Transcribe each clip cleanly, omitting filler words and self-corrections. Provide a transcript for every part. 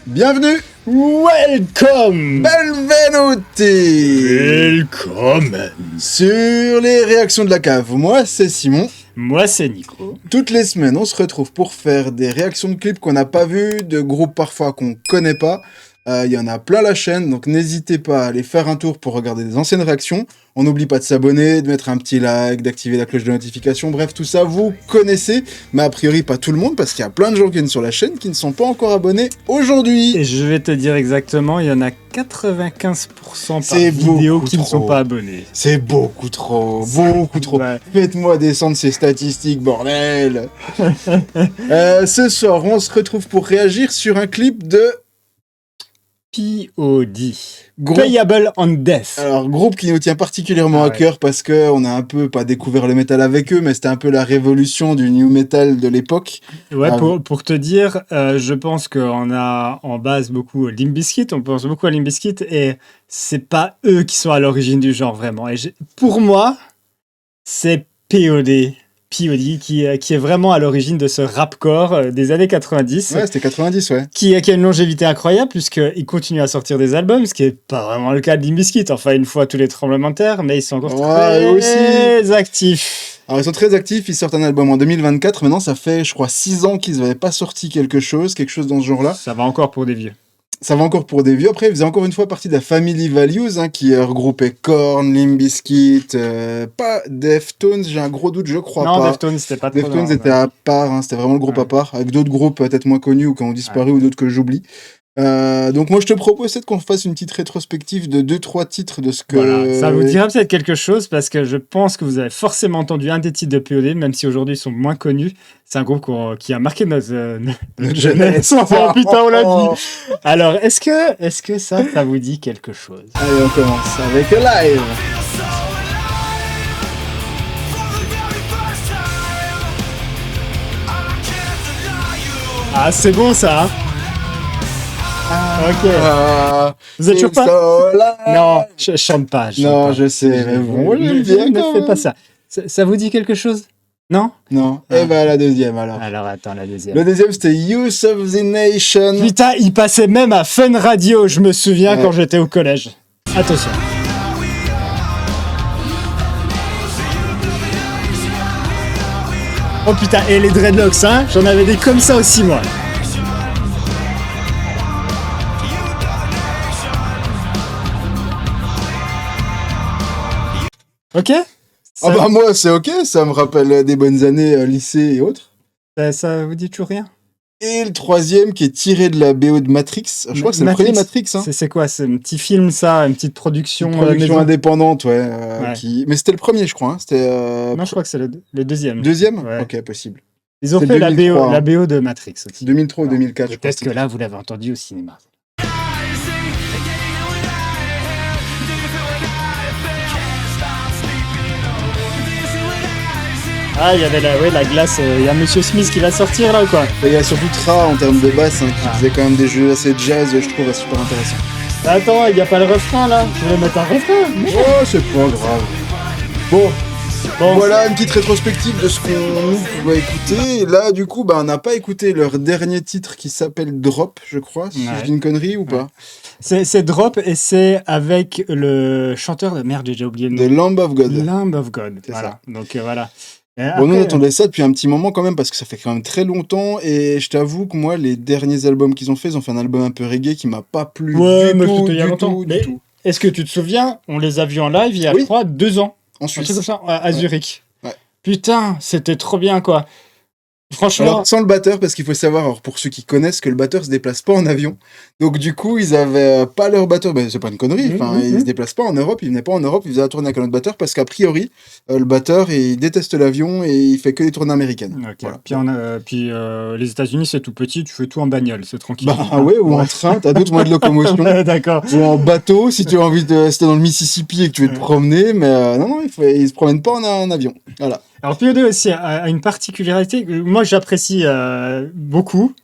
Bienvenue, Welcome! benvenuti Welcome! sur les réactions de la cave. Moi, c'est Simon. Moi, c'est Nico. Toutes les semaines, on se retrouve pour faire des réactions de clips qu'on n'a pas vus, de groupes parfois qu'on connaît pas. Il y en a plein la chaîne, donc n'hésitez pas à aller faire un tour pour regarder des anciennes réactions. On n'oublie pas de s'abonner, de mettre un petit like, d'activer la cloche de notification. Bref, tout ça, vous connaissez, mais a priori pas tout le monde, parce qu'il y a plein de gens qui viennent sur la chaîne qui ne sont pas encore abonnés aujourd'hui. Et je vais te dire exactement, il y en a 95% par C'est vidéo beaucoup qui ne sont trop. pas abonnés. C'est beaucoup trop, beaucoup trop. Ouais. Faites-moi descendre ces statistiques, bordel. Ce soir, on se retrouve pour réagir sur un clip de POD. groupe. Payable on Death. Alors, groupe qui nous tient particulièrement Ah à ouais. cœur parce que on a un peu, pas découvert le métal avec eux, mais c'était un peu la révolution du new metal de l'époque. Ouais, Ah, pour te dire, je pense qu'on a en base beaucoup Limp Bizkit, on pense beaucoup à Limp Bizkit, et c'est pas eux qui sont à l'origine du genre, vraiment. Et pour moi, c'est POD qui est vraiment à l'origine de ce rapcore des années 90, Ouais, c'était 90, ouais. qui a une longévité incroyable, puisqu'ils continuent à sortir des albums, ce qui est pas vraiment le cas de Limp Bizkit, enfin une fois tous les tremblements de terre, mais ils sont encore Ouais, eux très actifs. Alors, ils sont très actifs, ils sortent un album en 2024. Maintenant, ça fait, je crois, 6 ans qu'ils n'avaient pas sorti quelque chose dans ce genre-là. Ça va encore pour des vieux. Ça va encore pour des vieux. Après, ils faisaient encore une fois partie de la Family Values, hein, qui regroupait Korn, Limp Bizkit, pas Deftones, j'ai un gros doute, je crois Non, pas. Deftones, c'était pas trop Deftones dans- était à part, hein, c'était vraiment le groupe Ouais. à part, avec d'autres groupes peut-être moins connus ou qui ont disparu ou d'autres que j'oublie. Donc moi je te propose peut-être qu'on fasse une petite rétrospective de 2-3 titres de ce que... Voilà, ça vous dira peut-être quelque chose parce que je pense que vous avez forcément entendu un des titres de POD, même si aujourd'hui ils sont moins connus. C'est un groupe qui a marqué notre jeunesse. Oh putain, on l'a dit. Alors, est-ce que ça vous dit quelque chose? Allez, on commence avec Live. Ah, c'est bon ça. Hein. Ok. Vous êtes toujours pas? Non, je chante pas. Non, pas. je sais, mais bon, j'aime bien Ne quand fais même. pas ça. Ça vous dit quelque chose? Non? Non, Ah. et ben la deuxième alors. Alors attends, la deuxième. Le deuxième c'était Youth of the Nation. Putain, il passait même à Fun Radio, je me souviens, Ouais. quand j'étais au collège. Attention. Oh putain, et les dreadlocks, hein? J'en avais des comme ça aussi, moi. Ok? Ah bah moi c'est ok, ça me rappelle des bonnes années lycée et autres. Ça vous dit toujours rien? Et le troisième qui est tiré de la BO de Matrix. Je crois que c'est le premier Matrix. Hein. C'est quoi? C'est un petit film, ça? Une petite production, Une production maison? indépendante, ouais. Ouais. Mais c'était le premier, je crois. Hein. C'était Non, je crois que c'est le deuxième. deuxième. Ouais. Ok, possible. Ils ont c'est fait 2003, la BO de Matrix aussi. 2003 ou Alors, 2004, je crois. peut-être que là, vous l'avez entendu au cinéma. Ah, il y avait la glace. Il y a Monsieur Smith qui va sortir là ou quoi? Et il y a surtout Tra en termes de basse, hein, qui Ah. faisait quand même des jeux assez jazz, je trouve, super intéressants. Attends, il n'y a pas le refrain là. Je vais mettre un refrain. Oh, c'est pas grave. Bon, Bon, voilà une petite rétrospective de ce qu'on va écouter. Et là, du coup, bah, on n'a pas écouté leur dernier titre qui s'appelle Drop, je crois. Si Ouais. je dis une connerie ou pas. c'est Drop et c'est avec le chanteur de merde, j'ai déjà oublié le The nom. Lamb of God. Lamb of God. C'est Voilà. Donc voilà. Et Bon, nous, on après, attendait ça depuis un petit moment quand même, parce que ça fait quand même très longtemps. Et je t'avoue que moi, les derniers albums qu'ils ont fait, ils ont fait un album un peu reggae qui m'a pas plu Ouais, du mais tout, c'était il y a du longtemps. tout, Mais- du tout. est-ce que tu te souviens, on les a vus en live il y a, Oui. je crois, 2 ans. En Un truc Suisse. comme ça, à Zurich. Ouais. Putain, c'était trop bien, quoi. Franchement, Alors, sans le batteur, parce qu'il faut savoir, alors, pour ceux qui connaissent, que le batteur se déplace pas en avion. Donc, du coup, ils avaient pas leur batteur. Ben, c'est pas une connerie. Enfin, ils se déplacent pas en Europe. Ils venaient pas en Europe. Ils faisaient la tournée avec un autre batteur parce qu'a priori, le batteur, il déteste l'avion et il fait que des tournées américaines. ok. Voilà. Puis, les États-Unis, c'est tout petit, tu fais tout en bagnole, c'est tranquille. Bah, ouais, ou en train, t'as d'autres moyens de locomotion. Ouais, d'accord. Ou en bateau, si tu as envie de. Si t'es dans le Mississippi et que tu veux te promener. Mais non, ils se promènent pas en avion. Voilà. Alors, PO2 aussi a une particularité que moi j'apprécie beaucoup.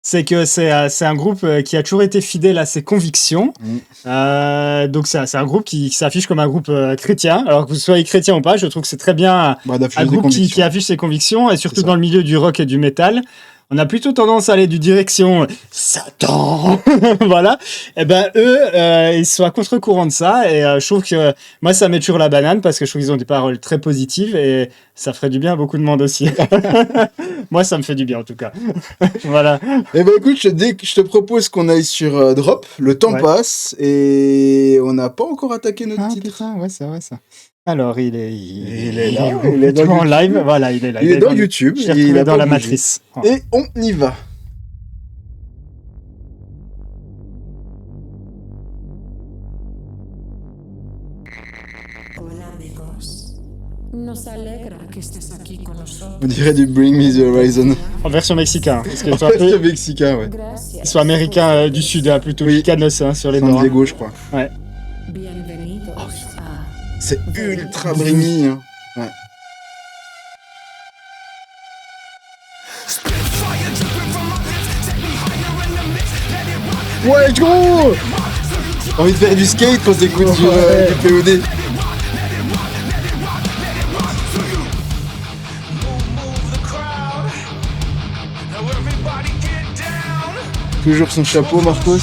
C'est que c'est un groupe qui a toujours été fidèle à ses convictions. Donc, c'est un groupe qui s'affiche comme un groupe chrétien. Alors que vous soyez chrétien ou pas, je trouve que c'est très bien Bah, d'afficher un des groupe qui convictions. affiche ses convictions, et surtout C'est ça. dans le milieu du rock et du métal. on a plutôt tendance à aller du direction Satan, voilà. Et ben eux, ils sont à contre-courant de ça, et je trouve que moi ça met toujours la banane parce que je trouve qu'ils ont des paroles très positives et ça ferait du bien à beaucoup de monde aussi. Moi ça me fait du bien en tout cas. Voilà. Eh ben écoute, je te propose qu'on aille sur Drop, le temps Ouais. passe et on n'a pas encore attaqué notre Ah titre. putain, ouais c'est vrai ça. Alors il est là, où il est dans en YouTube. live, voilà il est là. Il est dans YouTube, Je l'ai et il retrouvé a dans pas la bougé. matrice. Et on y va. Hola amigos. Nos alegra que estés aquí con nosotros. On dirait du Bring Me the Horizon. En version mexicain, parce qu'ils sont, En fait, c'est mexicain, ouais. Gracias. ils sont américains du sud, hein, plutôt Oui. chicanos hein, sur les San bords. Diego, je crois. Ouais. Bienvenidos a C'est ultra bringy, hein. Ouais. Ouais, gros! Envie de faire du skate quand t'écoutes Ouais. du POD. Toujours son chapeau, Marcos.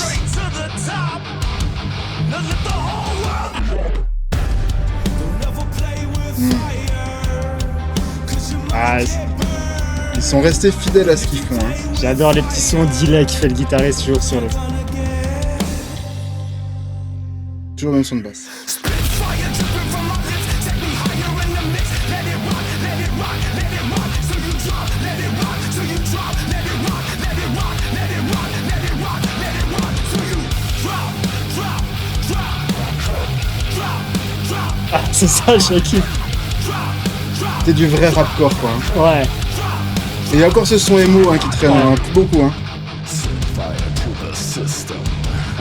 Ah, Ils sont restés fidèles à ce qu'ils font, hein. j'adore les petits sons delay qui fait le guitariste toujours sur le. Toujours le même son de basse. Ah, c'est ça, je kiffe. C'est du vrai rapcore, quoi. Hein. Ouais. Et il y a encore ce son emo hein, qui traîne hein, beaucoup. Hein.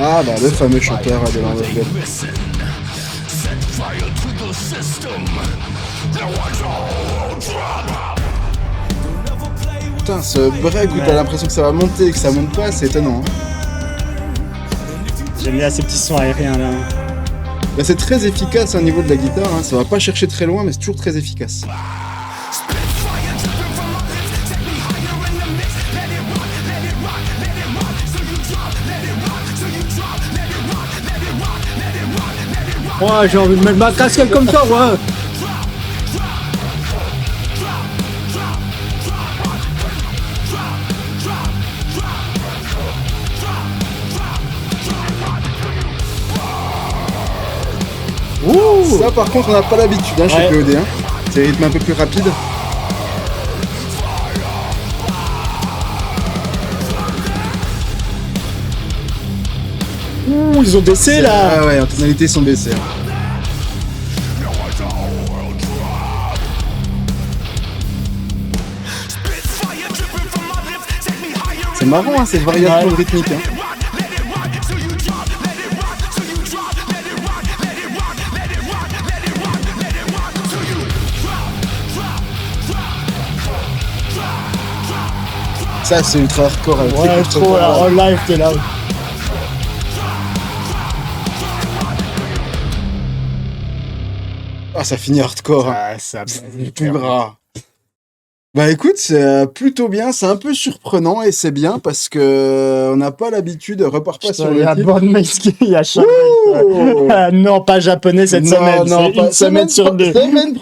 Ah bah le fameux chanteur de Land of God. Putain, ce break où t'as l'impression que ça va monter et que ça monte pas, c'est étonnant. Hein. J'aime bien ces petits sons aériens là. Bah, c'est très efficace au niveau de la guitare, hein. Ça va pas chercher très loin, mais c'est toujours très efficace. Ouais, j'ai envie de mettre ma casquette comme ça, ouais. Ça par contre on n'a pas l'habitude hein, chez Ouais. POD. Hein. C'est un rythme un peu plus rapide. Ouh, ils ont baissé là. Ah ouais, en tonalité ils sont baissés. Hein. C'est marrant hein, ces variations Ouais. rythmiques. Hein. Ça c'est ultra hardcore. avec Ouais, les coups de trop là. poker. En live, t'es là. Ah ça finit hardcore. Hein. Ah, ça. Tout gras. Bah écoute, c'est plutôt bien, c'est un peu surprenant et c'est bien parce que on n'a pas l'habitude, repart pas sur Il y le a titre. Born Maze, il y a Charles. Ouh. Ah, non, pas japonais cette semaine. Non, C'est une semaine sur deux. Semaine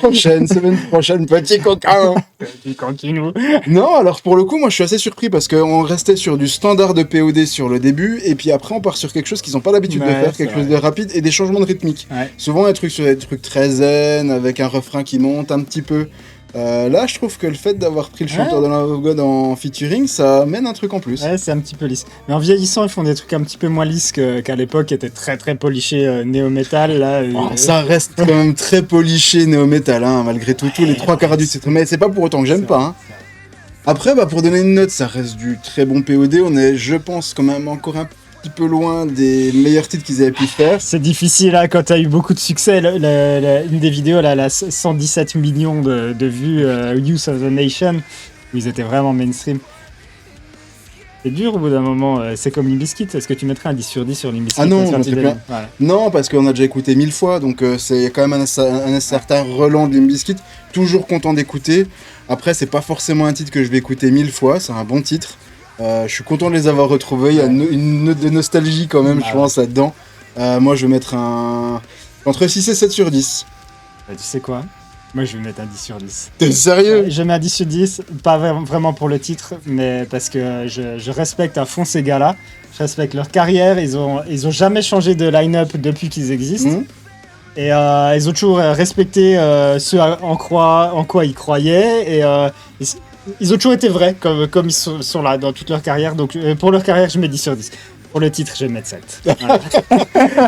prochaine, petit coquin. Petit canquinou. Non, alors pour le coup, moi je suis assez surpris parce qu'on restait sur du standard de POD sur le début et puis après on part sur quelque chose qu'ils n'ont pas l'habitude de Ouais, faire, c'est quelque chose vrai. de rapide et des changements de rythmique. Ouais. Souvent un truc sur des trucs très zen avec un refrain qui monte un petit peu. Là, je trouve que le fait d'avoir pris le chanteur de Land of God en featuring, ça amène un truc en plus. Ouais, c'est un petit peu lisse. Mais en vieillissant, ils font des trucs un petit peu moins lisses qu'à l'époque, qui étaient très très polichés néo-metal. Là, Oh, ça reste quand même très poliché néo-metal, hein, malgré tout, tous les trois quarts du titre. Mais c'est pas pour autant que j'aime pas. Hein. Après, bah, pour donner une note, ça reste du très bon POD. On est, je pense, quand même encore un petit peu loin des meilleurs titres qu'ils avaient pu faire. C'est difficile hein, quand tu as eu beaucoup de succès. Une des vidéos, là, 117 millions de vues, Youth of the Nation, où ils étaient vraiment mainstream. C'est dur au bout d'un moment. C'est comme Limp Bizkit. Est-ce que tu mettrais un 10 sur 10 sur Limp Bizkit? Ah non, quand je tu mettrais donnes- pas. Voilà. Non, parce qu'on a déjà écouté 1000 fois, donc c'est quand même un certain relent de Limp Bizkit. Toujours content d'écouter. Après, c'est pas forcément un titre que je vais écouter 1000 fois, c'est un bon titre. Je suis content de les avoir retrouvés. Il y a une note de nostalgie quand même, je pense, là-dedans. Moi, je vais mettre entre 6 et 7 sur 10. Bah, tu sais quoi? Moi, je vais mettre un 10 sur 10. T'es sérieux? Je mets un 10 sur 10, pas vraiment pour le titre, mais parce que je respecte à fond ces gars-là. Je respecte leur carrière. Ils ont jamais changé de line-up depuis qu'ils existent. Mhm. Et ils ont toujours respecté ce en quoi ils croyaient. Et ils ont toujours été vrais, comme ils sont là dans toute leur carrière. Donc pour leur carrière, je mets 10 sur 10. Pour le titre, je vais mettre 7. Voilà.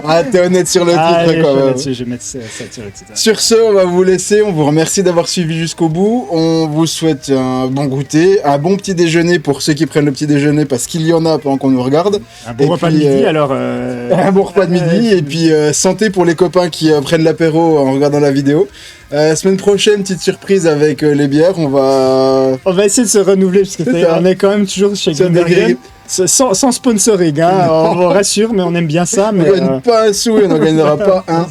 Ah, t'es honnête sur le titre Allez, quand même. je vais mettre 7 sur le titre. Sur ce, on va vous laisser. On vous remercie d'avoir suivi jusqu'au bout. On vous souhaite un bon goûter, un bon petit déjeuner pour ceux qui prennent le petit déjeuner parce qu'il y en a pendant qu'on nous regarde. Un bon Et repas puis, de midi, alors. Un bon repas de midi et puis santé pour les copains qui prennent l'apéro en regardant la vidéo. Semaine prochaine, petite surprise avec les bières. On va essayer de se renouveler parce que C'est ça. on est quand même toujours chez Sur des Grimbergen. grilles. Sans sponsoring, hein, on vous rassure, mais on aime bien ça. on Mais, gagne pas un sou et on n'en gagnera pas un.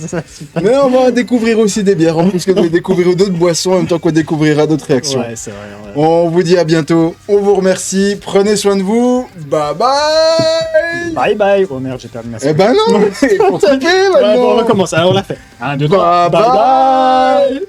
Mais on va découvrir aussi des bières en plus que de découvrir d'autres boissons en même temps qu'on découvrira d'autres réactions. Ouais, c'est vrai. Ouais. On vous dit à bientôt. On vous remercie. Prenez soin de vous. Bye bye. Bye bye. Oh merde, j'ai perdu ma Eh ben non. Faut tromper Ouais, maintenant. bon, on recommence. Alors on l'a fait. 1, 2, 3. Bye bye.